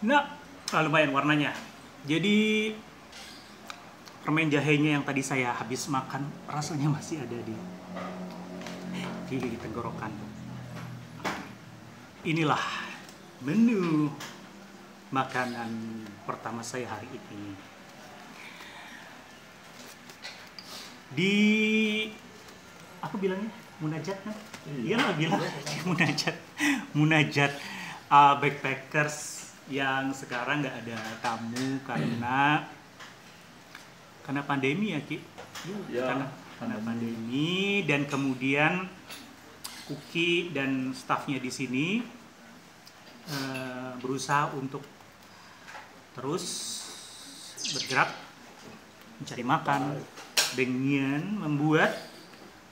Nah, lumayan warnanya. Jadi permen jahenya yang tadi saya habis makan rasanya masih ada di tenggorokan. Inilah menu makanan pertama saya hari ini. Di aku bilangnya munajat kan? Iya lah bilang munajat. Munajat backpackers yang sekarang nggak ada tamu karena pandemi ya Ki. Ya, Karena pandemi, dan kemudian Kuki dan stafnya di sini berusaha untuk terus bergerak mencari makan dengan membuat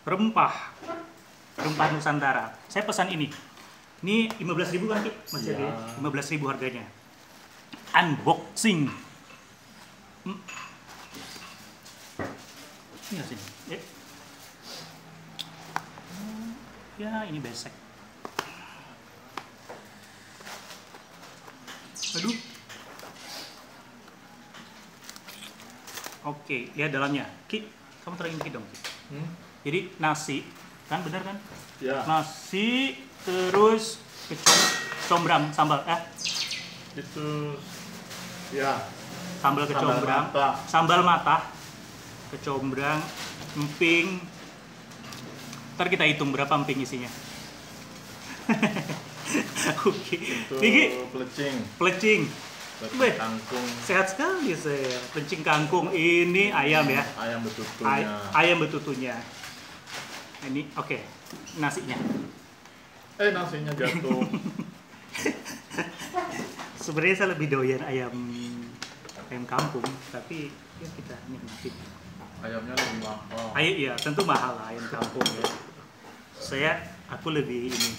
rempah Nusantara. Saya pesan ini 15.000 kan Ki? Masih ada ya? 15.000 harganya. Unboxing. Ini sini. Ya, ini besek. Aduh. Oke, lihat dalamnya. Ki, kamu terangin Ki dong. Ki. Jadi nasi, kan bener kan? Ya. Nasi terus kecombrang sambal Itu ya. Sambal kecombrang, sambal mata, kecombrang, emping. Ntar kita hitung berapa emping isinya. Oke. Itu Ini pelecing. Beh, Kangkung. sehat sekali saya. Pelecing kangkung, ini ayam ya. Ayam betutunya. Ayam betutunya. Ini oke. Nasinya. Nasinya jatuh. Sebenarnya saya lebih doyan ayam kampung, tapi ya kita nikmatin. Ayamnya lebih mahal. Iya, tentu mahal lah ayam kampung ya. Aku lebih ini.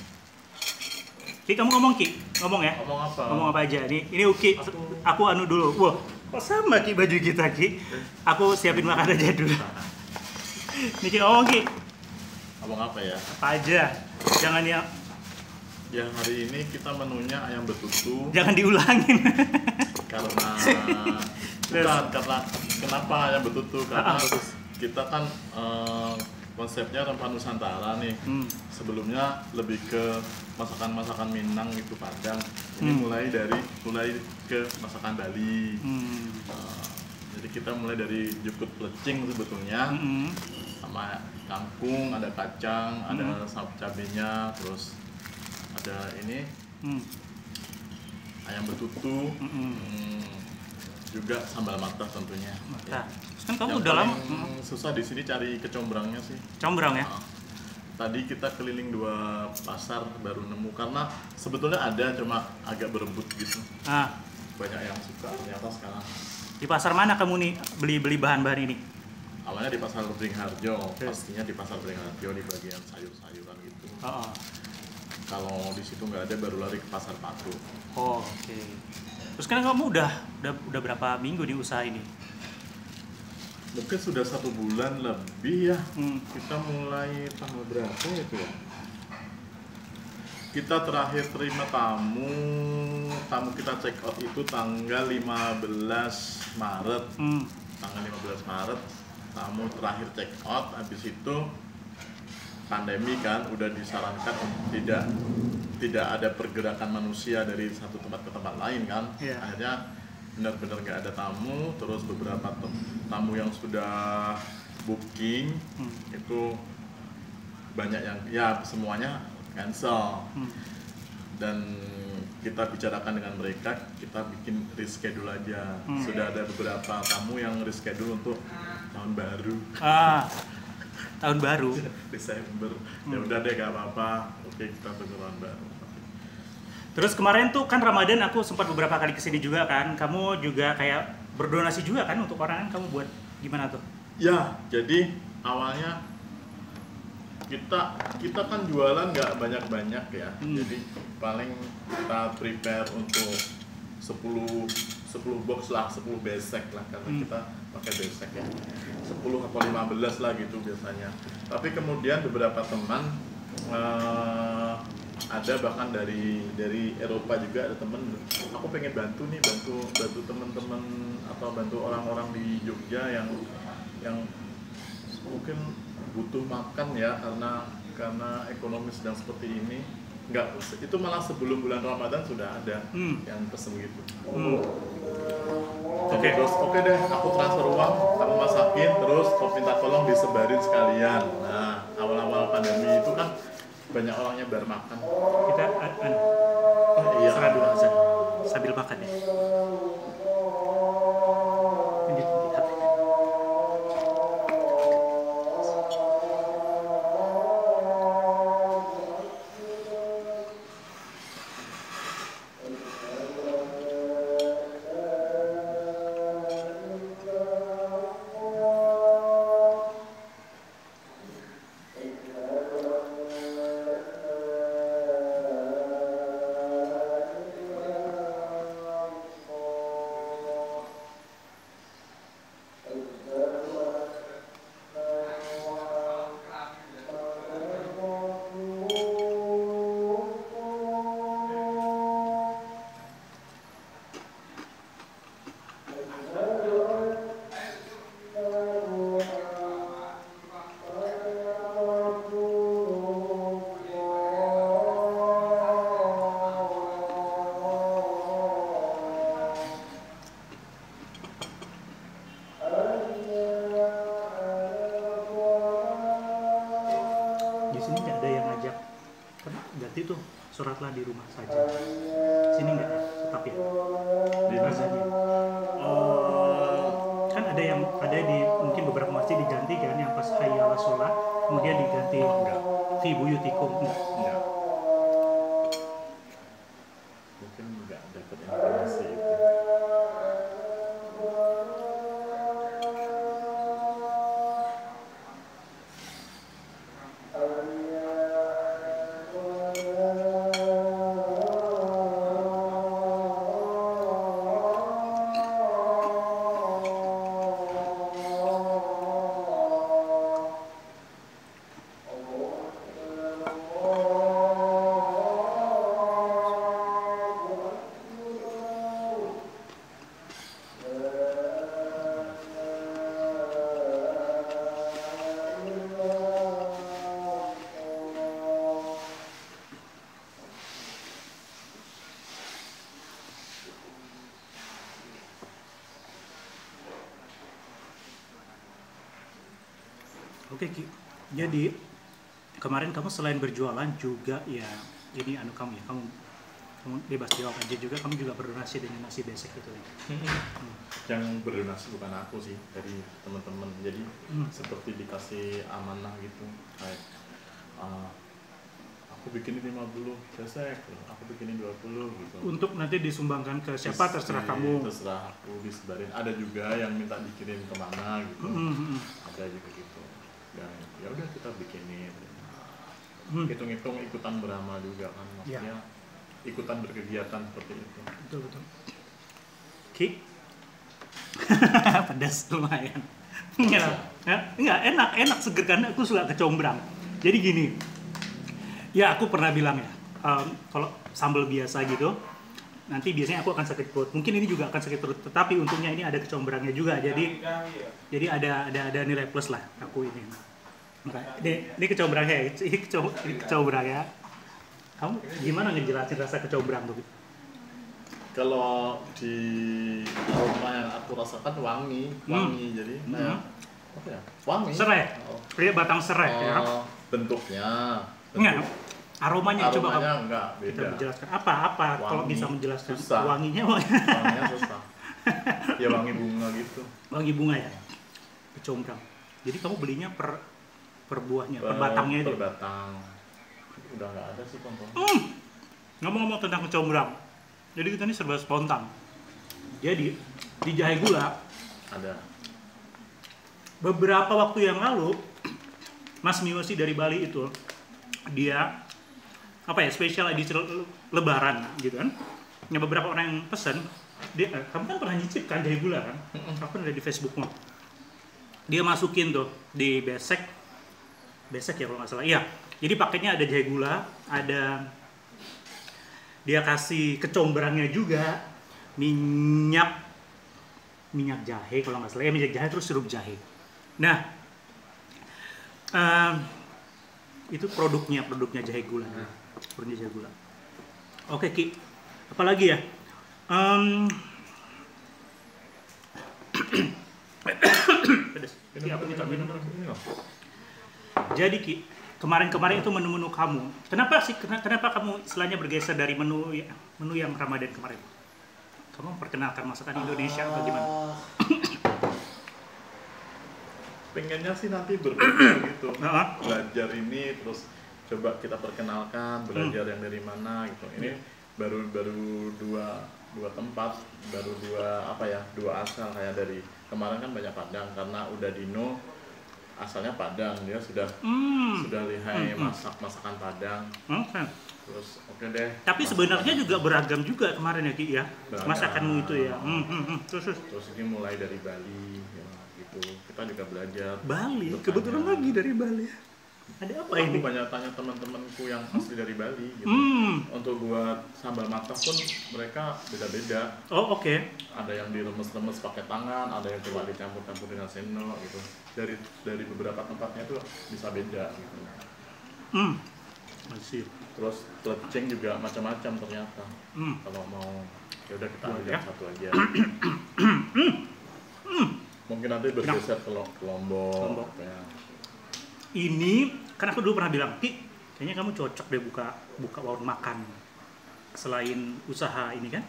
Ki, kamu ngomong Ki, ngomong ya. Ngomong apa aja? Ini Uki. Aku anu dulu. Wah, kok sama Ki baju kita Ki? Aku siapin makan aja dulu. Nih Ki, ngomong Ki. Ngomong apa ya? Apa aja? Jangan yang hari ini kita menunya ayam betutu. Jangan diulangin. Karena kenapa ayam betutu? Karena kita kan konsepnya rempah Nusantara nih. Sebelumnya lebih ke masakan Minang itu Padang. Ini mulai ke masakan Bali. Jadi kita mulai dari jukut pelecing sebetulnya, sama kangkung, ada kacang, ada cabenya, terus ada ini ayam betutu, juga sambal mata tentunya. Ya. Kan kamu Yang udah lama susah di sini cari kecombrangnya sih. Combrang ya? Tadi kita keliling 2 pasar baru nemu, karena sebetulnya ada cuma agak berebut gitu. Banyak yang suka ternyata sekarang. Di pasar mana kamu nih beli bahan-bahan ini? Awalnya di pasar Beringharjo, pastinya di pasar Beringharjo di bagian sayur-sayuran gitu. Kalau di situ nggak ada, baru lari ke pasar Patu. Oke. Terus kan kamu udah berapa minggu di usaha ini? Mungkin sudah 1 bulan lebih ya. Kita mulai tanggal berapa itu ya? Kita terakhir terima tamu kita check out itu tanggal 15 Maret. Tanggal 15 Maret tamu terakhir check out. Habis itu pandemi kan, udah disarankan tidak ada pergerakan manusia dari satu tempat ke tempat lain kan. Akhirnya benar-benar nggak ada tamu. Terus beberapa tamu yang sudah booking itu banyak yang semuanya cancel. Dan kita bicarakan dengan mereka, kita bikin reschedule aja. Sudah ada beberapa tamu yang reschedule untuk tahun baru. Tahun baru Desember. Ya udah deh, gak apa-apa. Oke, kita tunggu tahun baru. Terus kemarin tuh kan Ramadan aku sempat beberapa kali kesini juga kan. Kamu juga kayak berdonasi juga kan untuk orang kan, kamu buat gimana tuh? Ya, jadi awalnya kita kan jualan nggak banyak-banyak ya. Jadi paling kita prepare untuk 10 box lah, 10 besek lah, karena kita pakai besek ya. 10 atau 15 lah gitu biasanya. Tapi kemudian beberapa teman ada bahkan dari Eropa juga ada temen, aku pengen bantu nih, bantu teman-teman atau bantu orang-orang di Jogja yang mungkin butuh makan ya karena ekonomi sedang seperti ini. Enggak, itu malah sebelum bulan Ramadan sudah ada yang pesen gitu. Oke deh, aku transfer uang, kamu masakin, terus kau minta tolong disebarin sekalian. Nah, awal-awal pandemi itu kan banyak orang nyebar makan. Kita Iya. serah dulu Hasan, sambil makan ya. Ganti tuh sholatlah di rumah saja. Sini nggak ya? Tetap ya? Di azannya. Kan ada di mungkin beberapa masjid diganti kan yang pas hayya 'alas sholat kemudian diganti fi buyutikum. Enggak. Mungkin nggak dapat informasi itu. Oke Ki, jadi kemarin kamu selain berjualan juga ya ini kamu ya kamu bebas jawab aja juga, kamu juga berdonasi dengan nasi besek gitu ya. Yang berdonasi bukan aku sih, dari teman-teman. Jadi seperti dikasih amanah gitu, kayak aku bikinin 50 besek, aku bikinin 20 gitu. Untuk nanti disumbangkan ke siapa terserah kamu. Terserah aku disebarin. Ada juga yang minta dikirim kemana gitu. Ada juga gitu. Dan ya udah kita bikinin. Hitung-hitung ikutan beramal juga kan, maksudnya ikutan berkegiatan seperti itu. Betul. Ki, pedas lumayan. Enggak enak seger karena aku suka kecombrang. Jadi gini, ya aku pernah bilang ya, kalau sambal biasa gitu, nanti biasanya aku akan sakit perut. Mungkin ini juga akan sakit perut, tetapi untungnya ini ada kecombrangnya juga. Jadi ada nilai plus lah aku ini. Ini kecombrangnya, ini kecombrangnya. Kamu gimana ngejelasin rasa kecombrang tuh? Kalau di aroma yang aku rasakan wangi, jadi apa ya? Wangi. Serai. Dia batang serai ya. Bentuknya. Aromanya coba kamu. Enggak beda. Kita menjelaskan apa kalau bisa menjelaskan susah. Wanginya Susah. Ya wangi bunga gitu. Wangi bunga ya. Kecombrang. Jadi kamu belinya per buahnya, per batangnya itu. Per batang. Udah nggak ada sih tonton. Ngomong-ngomong tentang kecombrang. Jadi kita ini serba spontan. Jadi di Jahe Gula ada. Beberapa waktu yang lalu Mas Miyoshi dari Bali itu dia spesial edisi Lebaran gitu kan. Ya beberapa orang yang pesen, kamu kan pernah nyicip kan Jahe Gula kan? Aku ada di Facebookmu. Dia masukin tuh di besek ya kalau nggak salah. Iya. Jadi paketnya ada jahe gula, ada dia kasih kecombrangnya juga minyak jahe kalau nggak salah ya, minyak jahe terus sirup jahe. Nah, itu produknya jahe gula. Produknya jahe gula. Oke Ki, apalagi ya? Pedas. Ki, aku minta minum. Jadi Ki, kemarin itu menu-menu kamu. Kenapa kamu istilahnya bergeser dari menu yang Ramadan kemarin? Kamu perkenalkan masakan Indonesia atau gimana? Pengennya sih nanti berbeda gitu. Belajar ini terus coba kita perkenalkan, belajar yang dari mana gitu. Ini baru dua tempat, baru dua asal. Kayak dari kemarin kan banyak Padang karena udah Dino asalnya Padang, dia sudah lihai masakan Padang. Terus oke deh. Tapi sebenarnya juga beragam juga kemarin ya Ki ya, masakanmu itu ya. Terus ini mulai dari Bali ya, gitu. Kita juga belajar. Bali, kebetulan lagi dari Bali. Ada apa ini? Aku banyak tanya teman-temanku yang asli dari Bali gitu. Untuk buat sambal matah pun mereka beda-beda. Oh oke. Ada yang diremes-remes pakai tangan, ada yang cuma dicampur-campur dengan sendok gitu. Dari beberapa tempatnya itu bisa beda gitu. Masih. Terus plecing juga macam-macam ternyata. Kalau mau ya udah kita ambil satu aja. Mungkin nanti bergeser ke Lombok. Ya. Ini karena aku dulu pernah bilang, Ki, kayaknya kamu cocok deh buka warung makan. Selain usaha ini kan,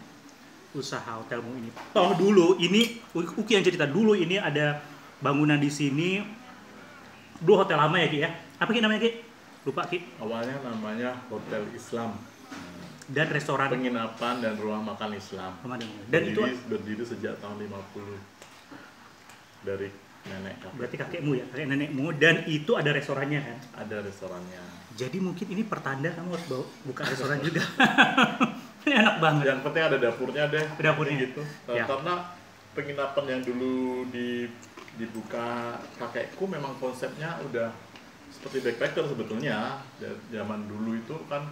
usaha hotelmu ini. Toh dulu ini Uki yang cerita dulu ini ada bangunan di sini. Dulu hotel lama ya Ki ya. Apa Ki namanya Ki? Lupa Ki. Awalnya namanya Hotel Islam. Dan restoran penginapan dan ruang makan Islam. Dan berdiri sejak tahun 50 dari nenek kakek. Berarti kakekmu ya, kakek nenekmu, dan itu ada restorannya kan? Ada restorannya. Jadi mungkin ini pertanda kamu harus buka restoran juga. Ini enak banget. Yang penting ada dapurnya deh. Dapurnya gitu. Ya. Karena penginapan yang dulu dibuka kakekku memang konsepnya udah seperti backpacker sebetulnya. Zaman dulu itu kan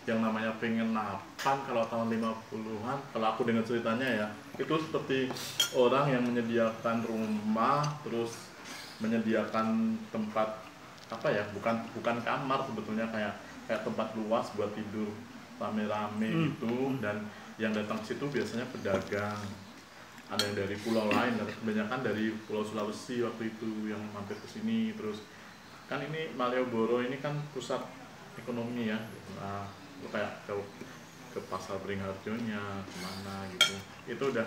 yang namanya penginapan kalau tahun 50-an, kalau aku dengar ceritanya ya, itu seperti orang yang menyediakan rumah, terus menyediakan tempat apa ya, bukan kamar sebetulnya, kayak tempat luas buat tidur rame-rame gitu, dan yang datang ke situ biasanya pedagang, ada yang dari pulau lain, dan kebanyakan dari Pulau Sulawesi waktu itu yang mampir ke sini. Terus kan ini Malioboro ini kan pusat ekonomi ya, nah itu kayak ke pasar Beringharjonya kemana gitu, itu udah,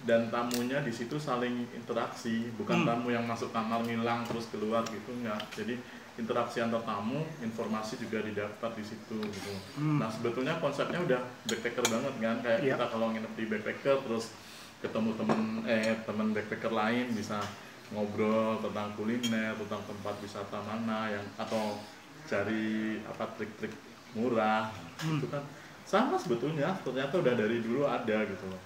dan tamunya di situ saling interaksi, bukan tamu yang masuk kamar ngilang terus keluar gitu, enggak. Jadi interaksi antar tamu, informasi juga didapat di situ gitu. Nah sebetulnya konsepnya udah backpacker banget kan, kayak kita kalau nginep di backpacker terus ketemu temen backpacker lain, bisa ngobrol tentang kuliner, tentang tempat wisata mana yang, atau cari apa trik-trik murah itu kan sama sebetulnya, ternyata udah dari dulu ada gitu loh.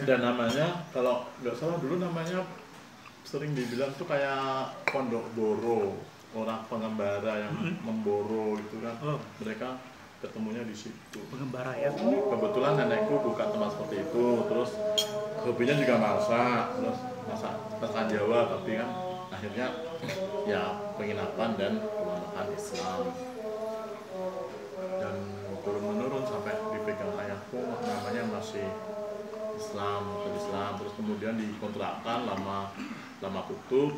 Dan namanya kalau nggak salah dulu namanya sering dibilang tuh kayak pondok boro, orang pengembara yang memboro itu kan. Mereka ketemunya di situ. Pengembara ya. Kebetulan nenekku buka tempat seperti itu, terus hobinya juga masak, terus masakan Jawa, tapi kan akhirnya ya penginapan dan rumah makan Islam. Dan turun-menurun sampai dipegang ayahku, namanya masih Islam, terus kemudian dikontrakkan, lama tutup,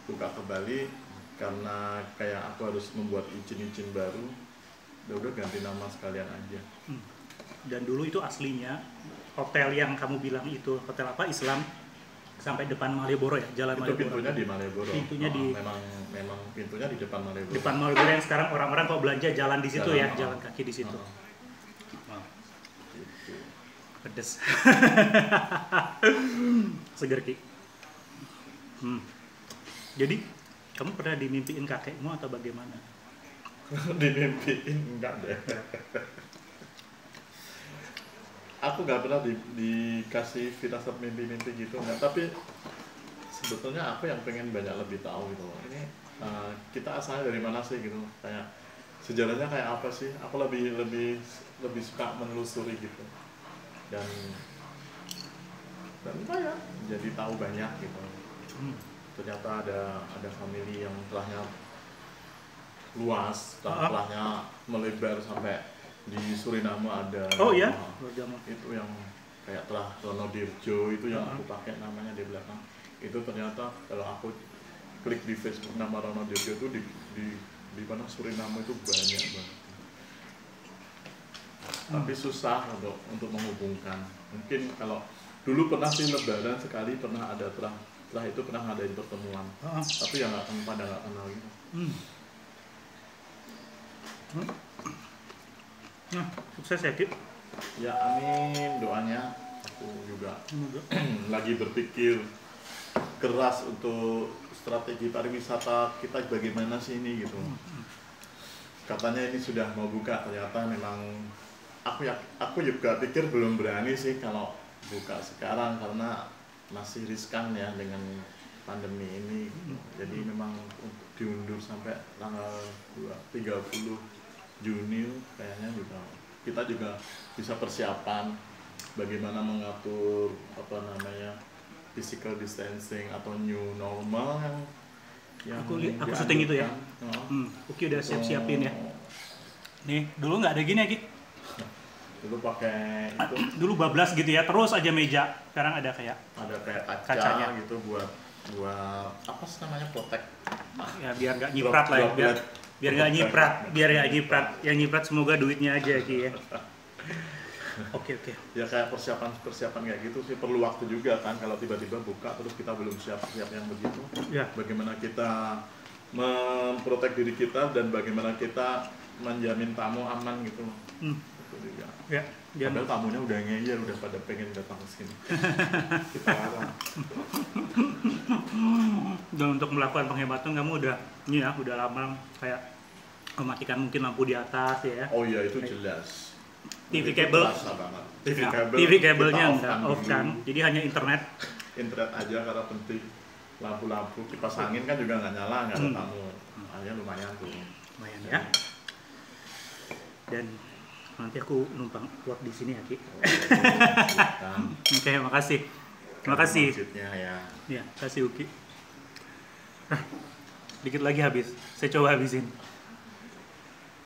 buka kembali karena kayak aku harus membuat izin baru, udah ganti nama sekalian aja. Dan dulu itu aslinya hotel yang kamu bilang itu hotel apa, Islam, sampai depan Malioboro ya, jalan itu Malioboro. Pintunya di Malioboro. Pintunya memang pintunya di depan Malioboro. Depan Malioboro yang sekarang orang-orang kalau belanja jalan di situ ya, jalan kaki di situ. Gitu. Pedes. Seger Ki. Jadi kamu pernah dimimpiin kakekmu atau bagaimana? Dimimpiin enggak deh. Aku nggak pernah dikasih firasat mimpi-mimpi gitu, enggak. Tapi sebetulnya aku yang pengen banyak lebih tahu gitu loh. Ini kita asalnya dari mana sih gitu, kayak sejarahnya kayak apa sih. Aku lebih suka menelusuri gitu, dan apa ya, jadi tahu banyak gitu. Ternyata ada family yang telahnya luas, telahnya melebar sampai di Suriname ada. Oh iya? Itu yang kayak telah Ronodirjo itu yang aku pakai namanya di belakang. Itu ternyata kalau aku klik di Facebook nama Ronodirjo itu di mana Suriname itu banyak banget. Tapi susah untuk menghubungkan. Mungkin kalau dulu pernah sih lebaran sekali pernah ada setelah itu pernah ngadain pertemuan. Tapi ya nggak kenal gitu. Nah, sukses ya, Kip. Ya, amin, doanya. Aku juga lagi berpikir keras untuk strategi pariwisata kita bagaimana sih ini gitu. Katanya ini sudah mau buka, ternyata memang aku juga pikir belum berani sih kalau buka sekarang karena masih riskan ya dengan pandemi ini. Jadi memang diundur sampai tanggal 30 Juni kayaknya juga kita juga bisa persiapan bagaimana mengatur physical distancing atau new normal yang aku syuting itu ya. Oke, udah siap-siapin ya. Nih, dulu nggak ada gini ya, Ki? Dulu pakai itu. Dulu bablas gitu ya, terus aja meja. Sekarang ada kayak kacanya gitu buat apa sih namanya, protect. Ya biar nggak nyiprat lah ya. Biar nggak nyiprat. Yang nyiprat semoga duitnya aja, Ki ya. Oke. Ya kayak persiapan kayak gitu sih, perlu waktu juga kan kalau tiba-tiba buka terus kita belum siap yang begitu. Ya. Bagaimana kita memprotek diri kita dan bagaimana kita menjamin tamu aman gitu. Itu juga. Ya. Padahal tamunya udah ngeyel, udah pada pengen datang ke sini. Kita larang. Dan untuk melakukan penghematan kamu udah lama kayak mematikan mungkin lampu di atas ya. Oh iya, itu jelas. TV kabel. TV kabelnya enggak off kan. Jadi hanya internet aja karena penting. Lampu-lampu kipas angin kan juga nggak nyala, nggak ada tamu. Hanya lumayan tuh. Lumayan ya. Dan nanti aku numpang work di sini ya, Ki. Oke, makasih. Terima kasih. Ya, kasih Uki. Dikit lagi habis. Saya coba habisin.